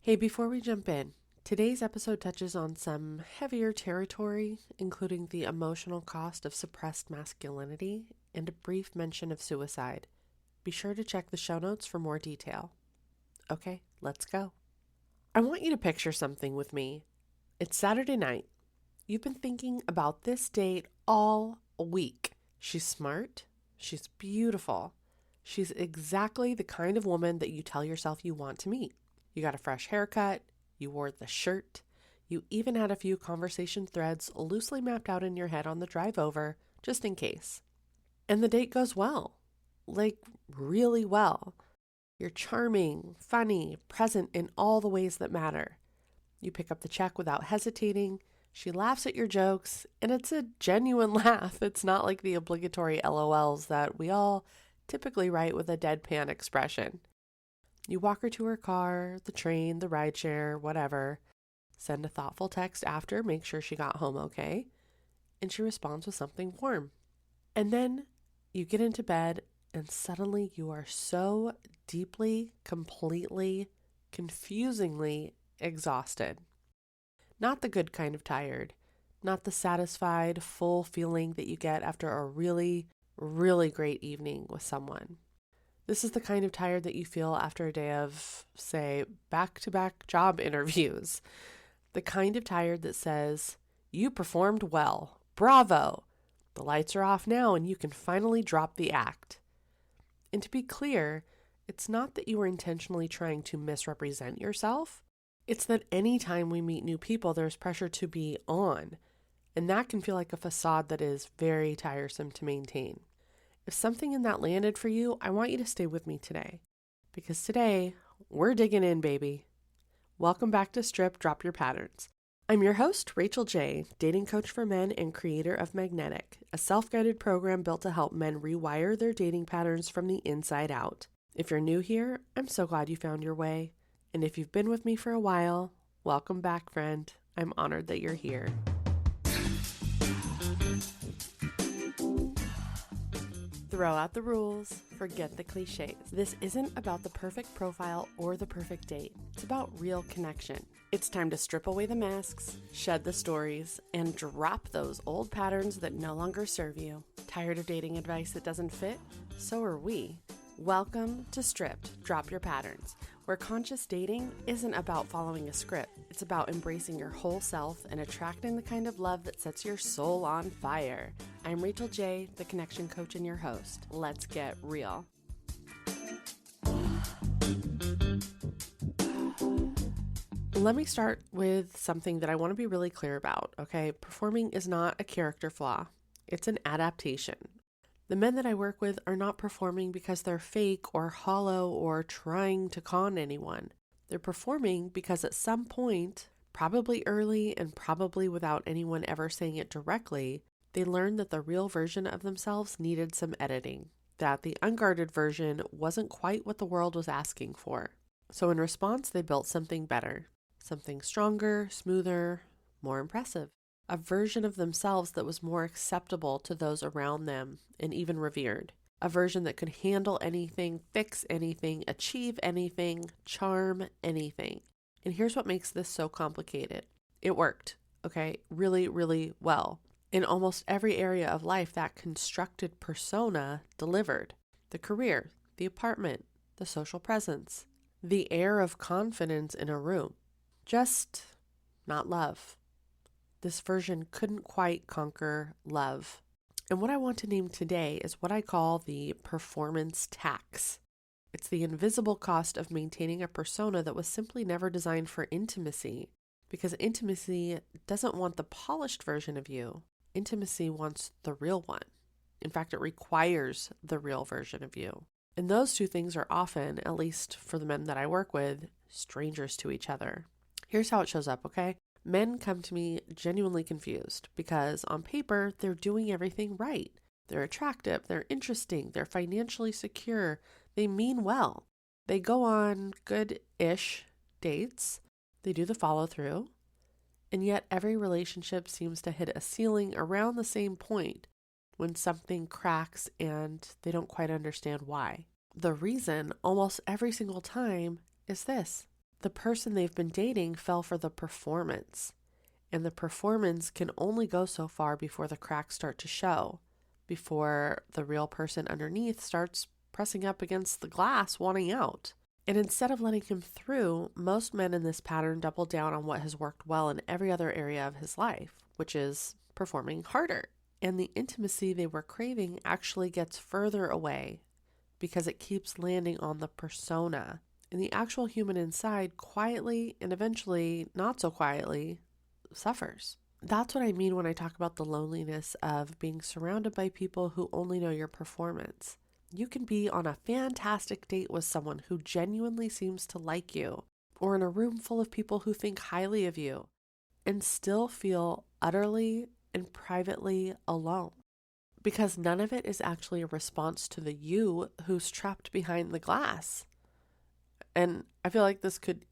Hey, before we jump in, today's episode touches on some heavier territory, including the emotional cost of suppressed masculinity and a brief mention of suicide. Be sure to check the show notes for more detail. Okay, let's go. I want you to picture something with me. It's Saturday night. You've been thinking about this date all week. She's smart. She's beautiful. She's exactly the kind of woman that you tell yourself you want to meet. You got a fresh haircut. You wore the shirt. You even had a few conversation threads loosely mapped out in your head on the drive over, just in case. And the date goes well. Like, really well. You're charming, funny, present in all the ways that matter. You pick up the check without hesitating. She laughs at your jokes, and it's a genuine laugh. It's not like the obligatory LOLs that we all typically write with a deadpan expression. You walk her to her car, the train, the rideshare, whatever. Send a thoughtful text after, make sure she got home okay. And she responds with something warm. And then you get into bed, and suddenly you are so deeply, completely, confusingly exhausted. Not the good kind of tired, not the satisfied, full feeling that you get after a really, really great evening with someone. This is the kind of tired that you feel after a day of, say, back-to-back job interviews. The kind of tired that says, you performed well, bravo, the lights are off now and you can finally drop the act. And to be clear, it's not that you are intentionally trying to misrepresent yourself. It's that anytime we meet new people, there's pressure to be on, and that can feel like a facade that is very tiresome to maintain. If something in that landed for you, I want you to stay with me today, because today we're digging in, baby. Welcome back to Strip, Drop Your Patterns. I'm your host, Rachel J., dating coach for men and creator of Magnetic, a self-guided program built to help men rewire their dating patterns from the inside out. If you're new here, I'm so glad you found your way. And if you've been with me for a while, welcome back, friend. I'm honored that you're here. Throw out the rules, forget the cliches. This isn't about the perfect profile or the perfect date. It's about real connection. It's time to strip away the masks, shed the stories, and drop those old patterns that no longer serve you. Tired of dating advice that doesn't fit? So are we. Welcome to Stripped, Drop Your Patterns, where conscious dating isn't about following a script. It's about embracing your whole self and attracting the kind of love that sets your soul on fire. I'm Rachel J., the connection coach and your host. Let's get real. Let me start with something that I want to be really clear about, okay? Performing is not a character flaw. It's an adaptation. The men that I work with are not performing because they're fake or hollow or trying to con anyone. They're performing because at some point, probably early and probably without anyone ever saying it directly, they learned that the real version of themselves needed some editing, that the unguarded version wasn't quite what the world was asking for. So in response, they built something better, something stronger, smoother, more impressive. A version of themselves that was more acceptable to those around them and even revered. A version that could handle anything, fix anything, achieve anything, charm anything. And here's what makes this so complicated. It worked, okay? Really, really well. In almost every area of life, that constructed persona delivered. The career, the apartment, the social presence, the air of confidence in a room. Just not love. This version couldn't quite conquer love. And what I want to name today is what I call the performance tax. It's the invisible cost of maintaining a persona that was simply never designed for intimacy, because intimacy doesn't want the polished version of you. Intimacy wants the real one. In fact, it requires the real version of you. And those two things are often, at least for the men that I work with, strangers to each other. Here's how it shows up, okay? Men come to me genuinely confused because on paper, they're doing everything right. They're attractive, they're interesting, they're financially secure, they mean well. They go on good-ish dates, they do the follow-through, and yet every relationship seems to hit a ceiling around the same point when something cracks and they don't quite understand why. The reason, almost every single time, is this. the person they've been dating fell for the performance. And the performance can only go so far before the cracks start to show, before the real person underneath starts pressing up against the glass, wanting out. And instead of letting him through, most men in this pattern double down on what has worked well in every other area of his life, which is performing harder. And the intimacy they were craving actually gets further away because it keeps landing on the persona. And the actual human inside quietly and eventually not so quietly suffers. That's what I mean when I talk about the loneliness of being surrounded by people who only know your performance. You can be on a fantastic date with someone who genuinely seems to like you, or in a room full of people who think highly of you, and still feel utterly and privately alone. Because none of it is actually a response to the you who's trapped behind the glass. And I feel like this could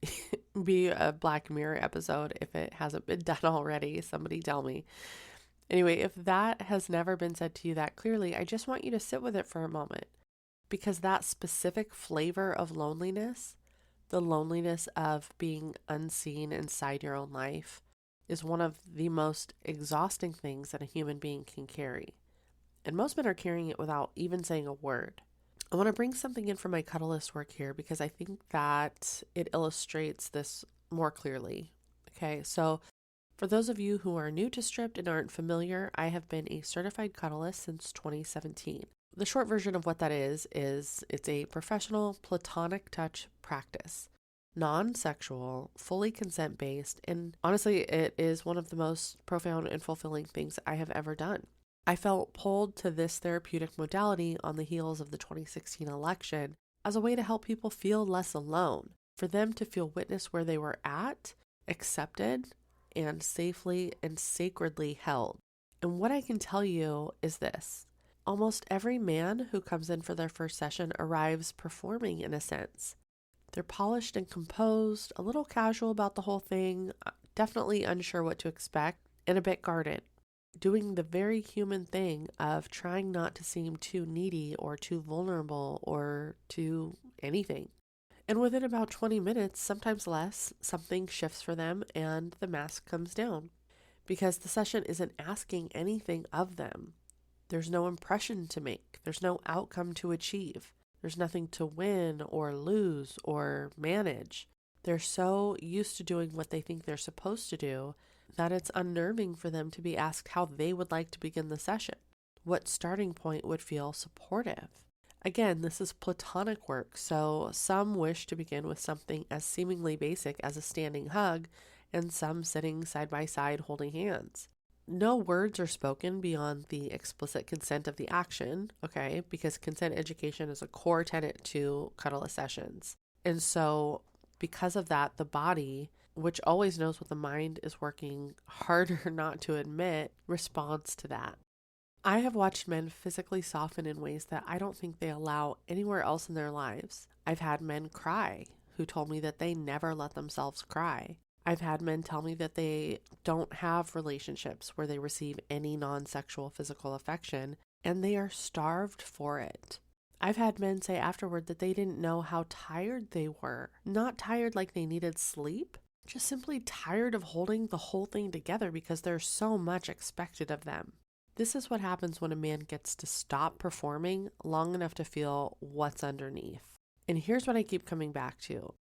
be a Black Mirror episode if it hasn't been done already. Somebody tell me. Anyway, if that has never been said to you that clearly, I just want you to sit with it for a moment. Because that specific flavor of loneliness, the loneliness of being unseen inside your own life, is one of the most exhausting things that a human being can carry. And most men are carrying it without even saying a word. I want to bring something in from my Cuddleist work here because I think that it illustrates this more clearly. Okay, so for those of you who are new to Stripped and aren't familiar, I have been a certified Cuddleist since 2017. The short version of what that is it's a professional platonic touch practice, non-sexual, fully consent-based, and honestly, it is one of the most profound and fulfilling things I have ever done. I felt pulled to this therapeutic modality on the heels of the 2016 election as a way to help people feel less alone, for them to feel witness where they were at, accepted, and safely and sacredly held. And what I can tell you is this. Almost every man who comes in for their first session arrives performing in a sense. They're polished and composed, a little casual about the whole thing, definitely unsure what to expect, and a bit guarded, doing the very human thing of trying not to seem too needy or too vulnerable or too anything. And within about 20 minutes, sometimes less, something shifts for them and the mask comes down because the session isn't asking anything of them. There's no impression to make. There's no outcome to achieve. There's nothing to win or lose or manage. They're so used to doing what they think they're supposed to do that it's unnerving for them to be asked how they would like to begin the session. What starting point would feel supportive? Again, this is platonic work, so some wish to begin with something as seemingly basic as a standing hug, and some sitting side by side holding hands. No words are spoken beyond the explicit consent of the action, okay, because consent education is a core tenet to Cuddleist sessions. And so because of that, the body, which always knows what the mind is working harder not to admit, responds to that. I have watched men physically soften in ways that I don't think they allow anywhere else in their lives. I've had men cry who told me that they never let themselves cry. I've had men tell me that they don't have relationships where they receive any non-sexual physical affection, and they are starved for it. I've had men say afterward that they didn't know how tired they were. Not tired like they needed sleep, just simply tired of holding the whole thing together because there's so much expected of them. This is what happens when a man gets to stop performing long enough to feel what's underneath. And here's what I keep coming back to.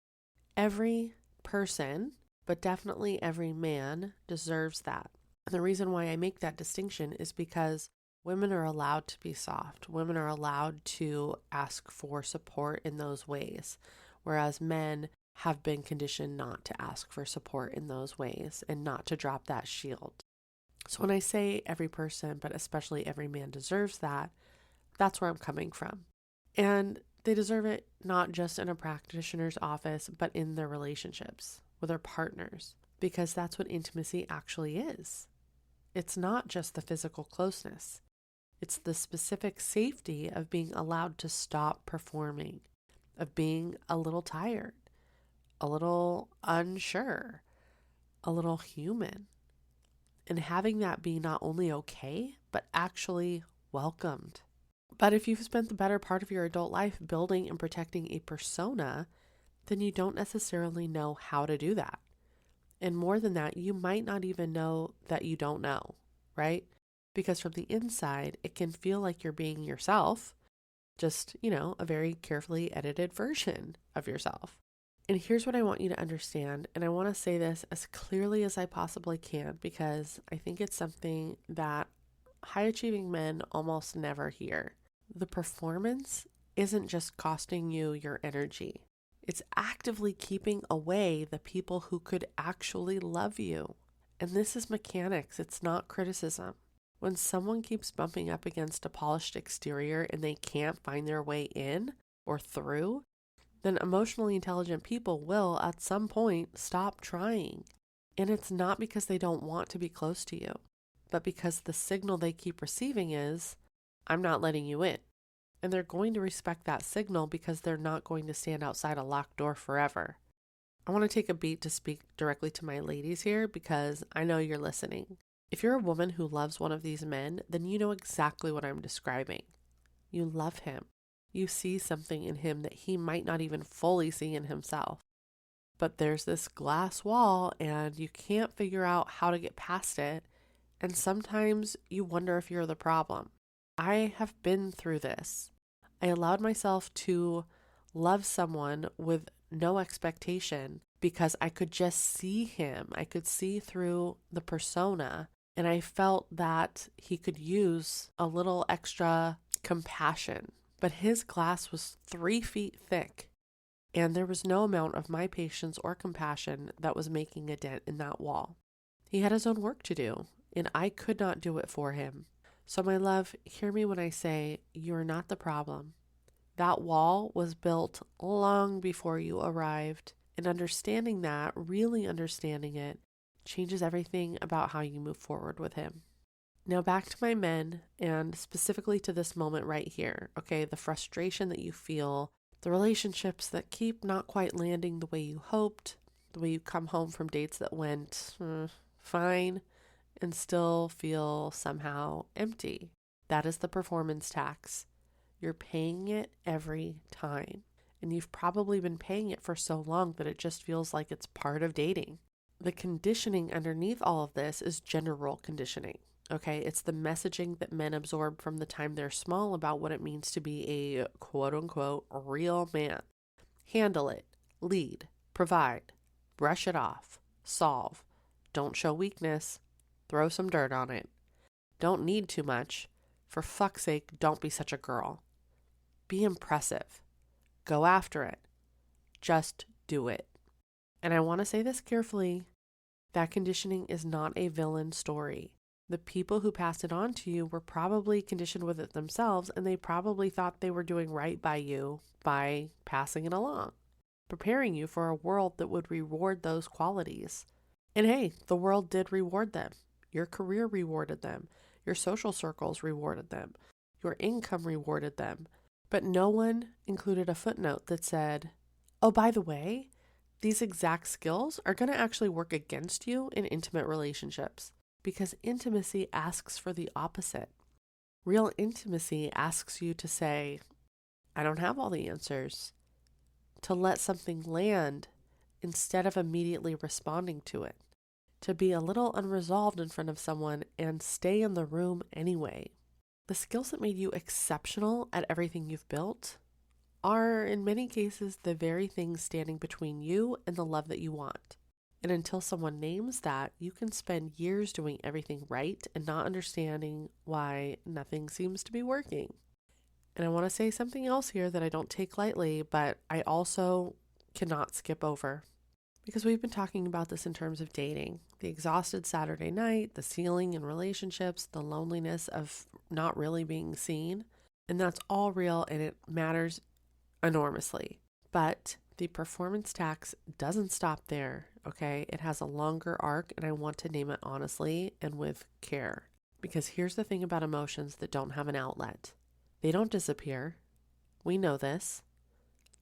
Every person, but definitely every man, deserves that. And the reason why I make that distinction is because women are allowed to be soft. Women are allowed to ask for support in those ways, whereas men have been conditioned not to ask for support in those ways and not to drop that shield. So when I say every person, but especially every man deserves that, that's where I'm coming from. And they deserve it not just in a practitioner's office, but in their relationships with their partners, because that's what intimacy actually is. It's not just the physical closeness. It's the specific safety of being allowed to stop performing, of being a little tired, a little unsure, a little human. And having that be not only okay, but actually welcomed. But if you've spent the better part of your adult life building and protecting a persona, then you don't necessarily know how to do that. And more than that, you might not even know that you don't know, right? Because from the inside, it can feel like you're being yourself, just, a very carefully edited version of yourself. And here's what I want you to understand, and I want to say this as clearly as I possibly can because I think it's something that high achieving men almost never hear. The performance isn't just costing you your energy. It's actively keeping away the people who could actually love you. And this is mechanics, it's not criticism. When someone keeps bumping up against a polished exterior and they can't find their way in or through, then emotionally intelligent people will, at some point, stop trying. And it's not because they don't want to be close to you, but because the signal they keep receiving is, I'm not letting you in. And they're going to respect that signal because they're not going to stand outside a locked door forever. I want to take a beat to speak directly to my ladies here because I know you're listening. If you're a woman who loves one of these men, then you know exactly what I'm describing. You love him. You see something in him that he might not even fully see in himself. But there's this glass wall and you can't figure out how to get past it. And sometimes you wonder if you're the problem. I have been through this. I allowed myself to love someone with no expectation because I could just see him. I could see through the persona. And I felt that he could use a little extra compassion. But his glass was 3 feet thick, and there was no amount of my patience or compassion that was making a dent in that wall. He had his own work to do, and I could not do it for him. So my love, hear me when I say you're not the problem. That wall was built long before you arrived, and understanding that, really understanding it, changes everything about how you move forward with him. Now back to my men, and specifically to this moment right here, okay? The frustration that you feel, the relationships that keep not quite landing the way you hoped, the way you come home from dates that went fine and still feel somehow empty. That is the performance tax. You're paying it every time. And you've probably been paying it for so long that it just feels like it's part of dating. The conditioning underneath all of this is gender role conditioning. Okay, it's the messaging that men absorb from the time they're small about what it means to be a quote-unquote real man. Handle it, lead, provide, brush it off, solve. Don't show weakness, throw some dirt on it. Don't need too much. For fuck's sake, don't be such a girl. Be impressive. Go after it. Just do it. And I want to say this carefully. That conditioning is not a villain story. The people who passed it on to you were probably conditioned with it themselves, and they probably thought they were doing right by you by passing it along, preparing you for a world that would reward those qualities. And hey, the world did reward them. Your career rewarded them. Your social circles rewarded them. Your income rewarded them. But no one included a footnote that said, oh, by the way, these exact skills are going to actually work against you in intimate relationships. Because intimacy asks for the opposite. Real intimacy asks you to say, I don't have all the answers. To let something land instead of immediately responding to it. To be a little unresolved in front of someone and stay in the room anyway. The skills that made you exceptional at everything you've built are, in many cases, the very things standing between you and the love that you want. And until someone names that, you can spend years doing everything right and not understanding why nothing seems to be working. And I want to say something else here that I don't take lightly, but I also cannot skip over. Because we've been talking about this in terms of dating. The exhausted Saturday night, the ceiling in relationships, the loneliness of not really being seen. And that's all real and it matters enormously. But the performance tax doesn't stop there, okay? It has a longer arc, and I want to name it honestly and with care. Because here's the thing about emotions that don't have an outlet. They don't disappear. We know this.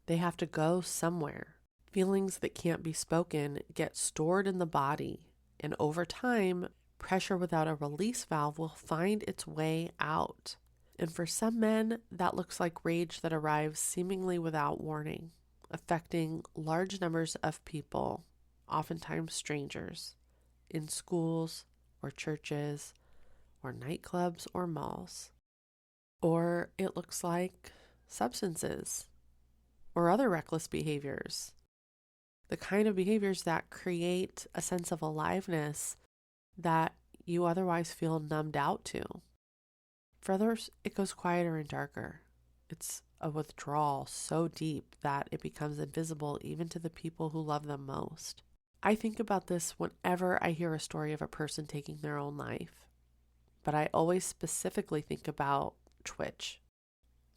They have to go somewhere. Feelings that can't be spoken get stored in the body, and over time, pressure without a release valve will find its way out. And for some men, that looks like rage that arrives seemingly without warning. affecting large numbers of people, oftentimes strangers, in schools or churches or nightclubs or malls. Or it looks like substances or other reckless behaviors, the kind of behaviors that create a sense of aliveness that you otherwise feel numbed out to. For others, it goes quieter and darker. It's a withdrawal so deep that it becomes invisible even to the people who love them most. I think about this whenever I hear a story of a person taking their own life, but I always specifically think about Twitch.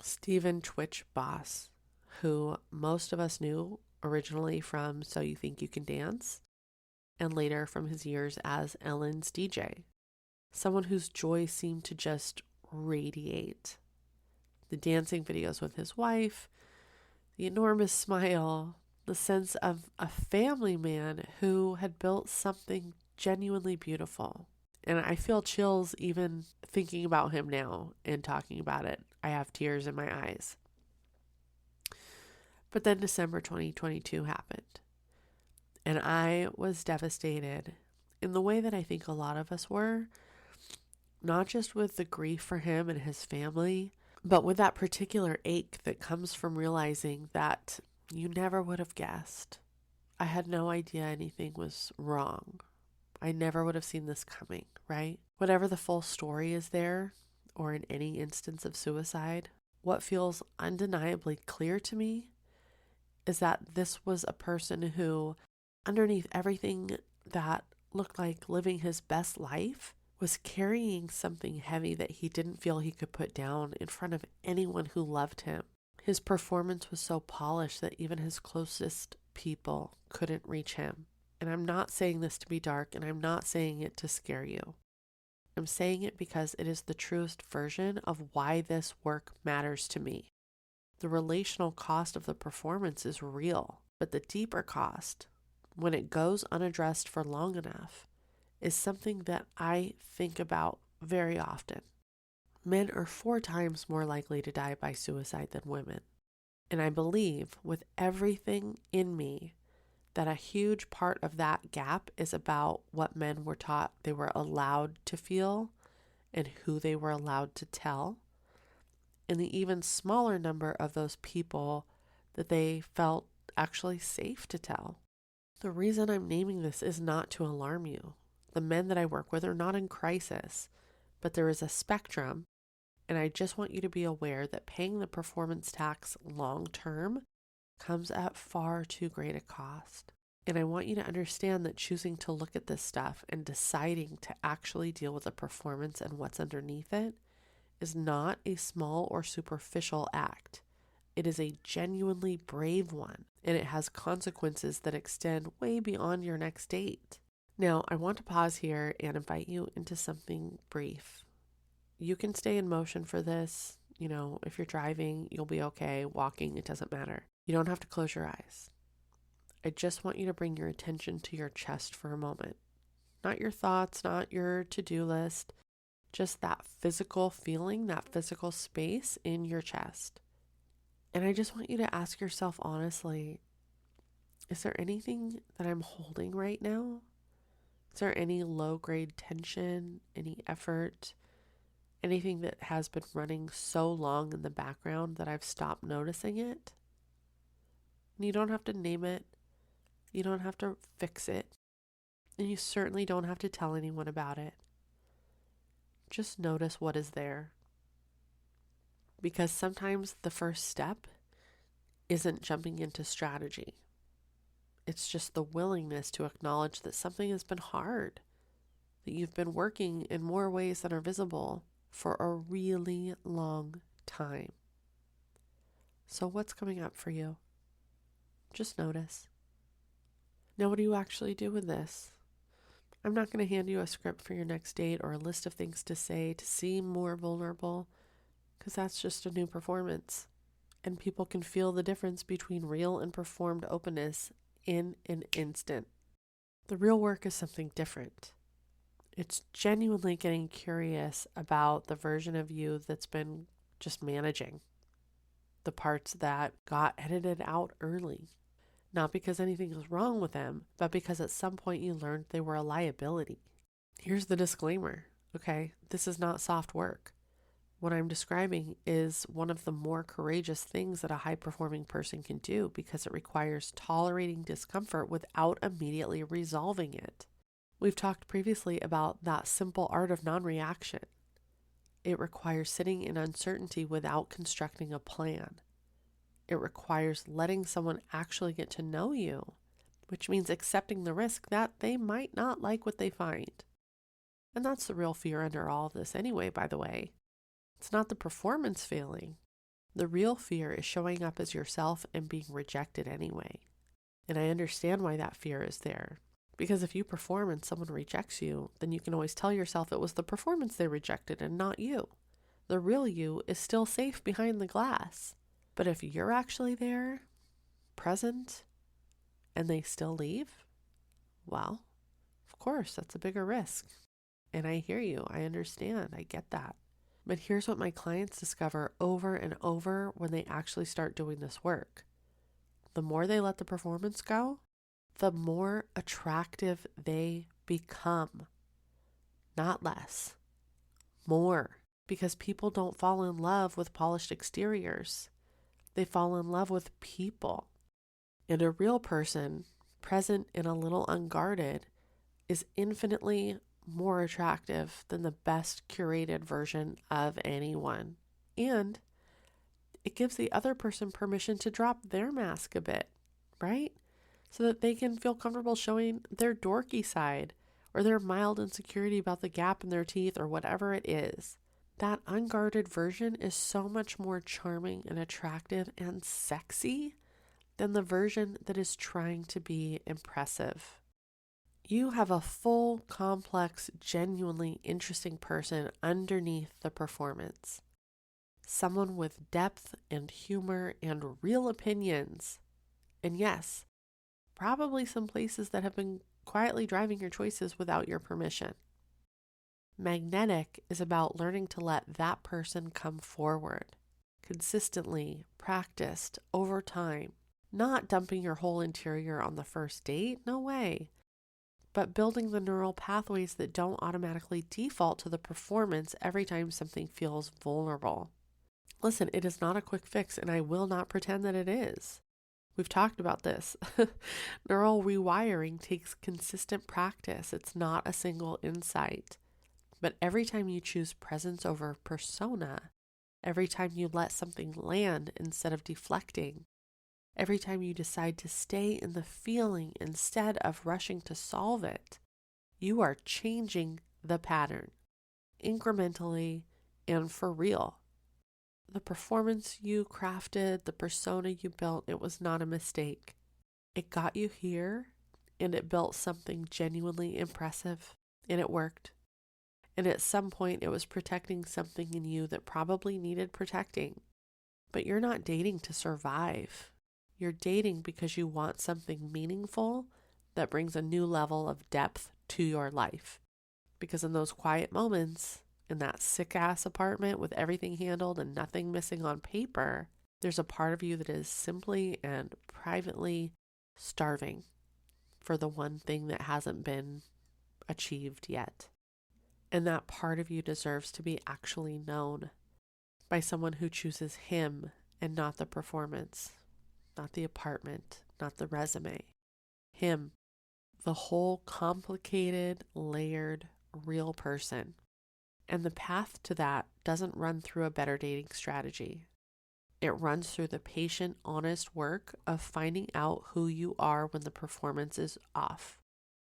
Stephen Twitch Boss, who most of us knew originally from So You Think You Can Dance, and later from his years as Ellen's DJ. Someone whose joy seemed to just radiate. The dancing videos with his wife, the enormous smile, the sense of a family man who had built something genuinely beautiful. And I feel chills even thinking about him now and talking about it. I have tears in my eyes. But then December 2022 happened. And I was devastated in the way that I think a lot of us were, not just with the grief for him and his family, but with that particular ache that comes from realizing that you never would have guessed. I had no idea anything was wrong. I never would have seen this coming, right? Whatever the full story is there, or in any instance of suicide, what feels undeniably clear to me is that this was a person who, underneath everything that looked like living his best life, was carrying something heavy that he didn't feel he could put down in front of anyone who loved him. His performance was so polished that even his closest people couldn't reach him. And I'm not saying this to be dark, and I'm not saying it to scare you. I'm saying it because it is the truest version of why this work matters to me. The relational cost of the performance is real, but the deeper cost, when it goes unaddressed for long enough, is something that I think about very often. Men are 4 times more likely to die by suicide than women. And I believe with everything in me that a huge part of that gap is about what men were taught they were allowed to feel and who they were allowed to tell, and the even smaller number of those people that they felt actually safe to tell. The reason I'm naming this is not to alarm you. The men that I work with are not in crisis, but there is a spectrum, and I just want you to be aware that paying the performance tax long term comes at far too great a cost. And I want you to understand that choosing to look at this stuff and deciding to actually deal with the performance and what's underneath it is not a small or superficial act. It is a genuinely brave one, and it has consequences that extend way beyond your next date. Now, I want to pause here and invite you into something brief. You can stay in motion for this. If you're driving, you'll be okay. Walking, it doesn't matter. You don't have to close your eyes. I just want you to bring your attention to your chest for a moment. Not your thoughts, not your to-do list, just that physical feeling, that physical space in your chest. And I just want you to ask yourself honestly, is there anything that I'm holding right now? Is there any low-grade tension, any effort, anything that has been running so long in the background that I've stopped noticing it? And you don't have to name it. You don't have to fix it. And you certainly don't have to tell anyone about it. Just notice what is there. Because sometimes the first step isn't jumping into strategy. It's just the willingness to acknowledge that something has been hard, that you've been working in more ways than are visible for a really long time. So what's coming up for you? Just notice. Now, what do you actually do with this? I'm not going to hand you a script for your next date or a list of things to say to seem more vulnerable, because that's just a new performance. And people can feel the difference between real and performed openness in an instant. The real work is something different. It's genuinely getting curious about the version of you that's been just managing. the parts that got edited out early. Not because anything was wrong with them, but because at some point you learned they were a liability. Here's the disclaimer, okay? This is not soft work. What I'm describing is one of the more courageous things that a high-performing person can do because it requires tolerating discomfort without immediately resolving it. We've talked previously about that simple art of non-reaction. It requires sitting in uncertainty without constructing a plan. It requires letting someone actually get to know you, which means accepting the risk that they might not like what they find. And that's the real fear under all of this anyway, by the way. It's not the performance failing. The real fear is showing up as yourself and being rejected anyway. And I understand why that fear is there. Because if you perform and someone rejects you, then you can always tell yourself it was the performance they rejected and not you. The real you is still safe behind the glass. But if you're actually there, present, and they still leave, well, of course, that's a bigger risk. And I hear you. I understand. I get that. But here's what my clients discover over and over when they actually start doing this work. The more they let the performance go, the more attractive they become. Not less. More. Because people don't fall in love with polished exteriors. They fall in love with people. And a real person, present and a little unguarded, is infinitely more attractive than the best curated version of anyone. And it gives the other person permission to drop their mask a bit, right? So that they can feel comfortable showing their dorky side or their mild insecurity about the gap in their teeth or whatever it is. That unguarded version is so much more charming and attractive and sexy than the version that is trying to be impressive. You have a full, complex, genuinely interesting person underneath the performance. Someone with depth and humor and real opinions. And yes, probably some places that have been quietly driving your choices without your permission. Magnetic is about learning to let that person come forward. Consistently, practiced, over time. Not dumping your whole interior on the first date, no way. But building the neural pathways that don't automatically default to the performance every time something feels vulnerable. Listen, it is not a quick fix, and I will not pretend that it is. We've talked about this. Neural rewiring takes consistent practice. It's not a single insight. But every time you choose presence over persona, every time you let something land instead of deflecting, every time you decide to stay in the feeling instead of rushing to solve it, you are changing the pattern incrementally and for real. The performance you crafted, the persona you built, it was not a mistake. It got you here and it built something genuinely impressive and it worked. And at some point it was protecting something in you that probably needed protecting. But you're not dating to survive. You're dating because you want something meaningful that brings a new level of depth to your life. Because in those quiet moments, in that sick-ass apartment with everything handled and nothing missing on paper, there's a part of you that is simply and privately starving for the one thing that hasn't been achieved yet. And that part of you deserves to be actually known by someone who chooses him and not the performance. Not the apartment, not the resume. Him, the whole complicated, layered, real person. And the path to that doesn't run through a better dating strategy. It runs through the patient, honest work of finding out who you are when the performance is off.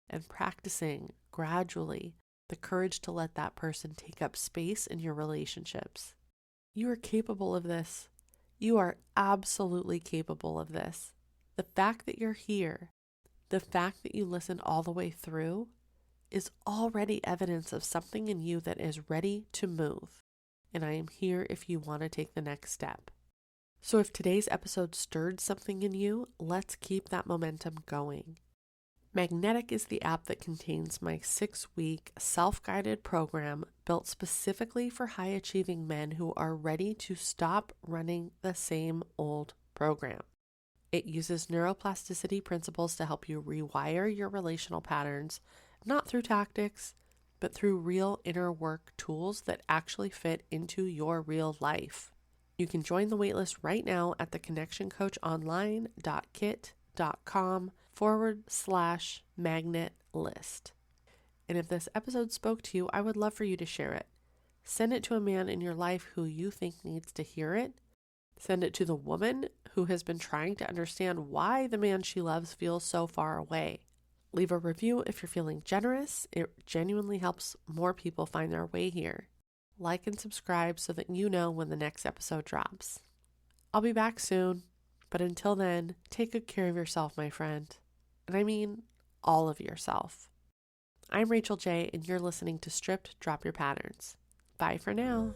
And practicing, gradually, the courage to let that person take up space in your relationships. You are capable of this. You are absolutely capable of this. The fact that you're here, the fact that you listened all the way through, is already evidence of something in you that is ready to move. And I am here if you want to take the next step. So if today's episode stirred something in you, let's keep that momentum going. Magnetic is the app that contains my 6-week self-guided program built specifically for high-achieving men who are ready to stop running the same old program. It uses neuroplasticity principles to help you rewire your relational patterns, not through tactics, but through real inner work tools that actually fit into your real life. You can join the waitlist right now at theconnectioncoachonline.kit.com/magnet list. And if this episode spoke to you, I would love for you to share it. Send it to a man in your life who you think needs to hear it. Send it to the woman who has been trying to understand why the man she loves feels so far away. Leave a review if you're feeling generous. It genuinely helps more people find their way here. Like and subscribe so that you know when the next episode drops. I'll be back soon, but until then, take good care of yourself, my friend. And I mean all of yourself. I'm Rachel J, and you're listening to Stripped Drop Your Patterns. Bye for now.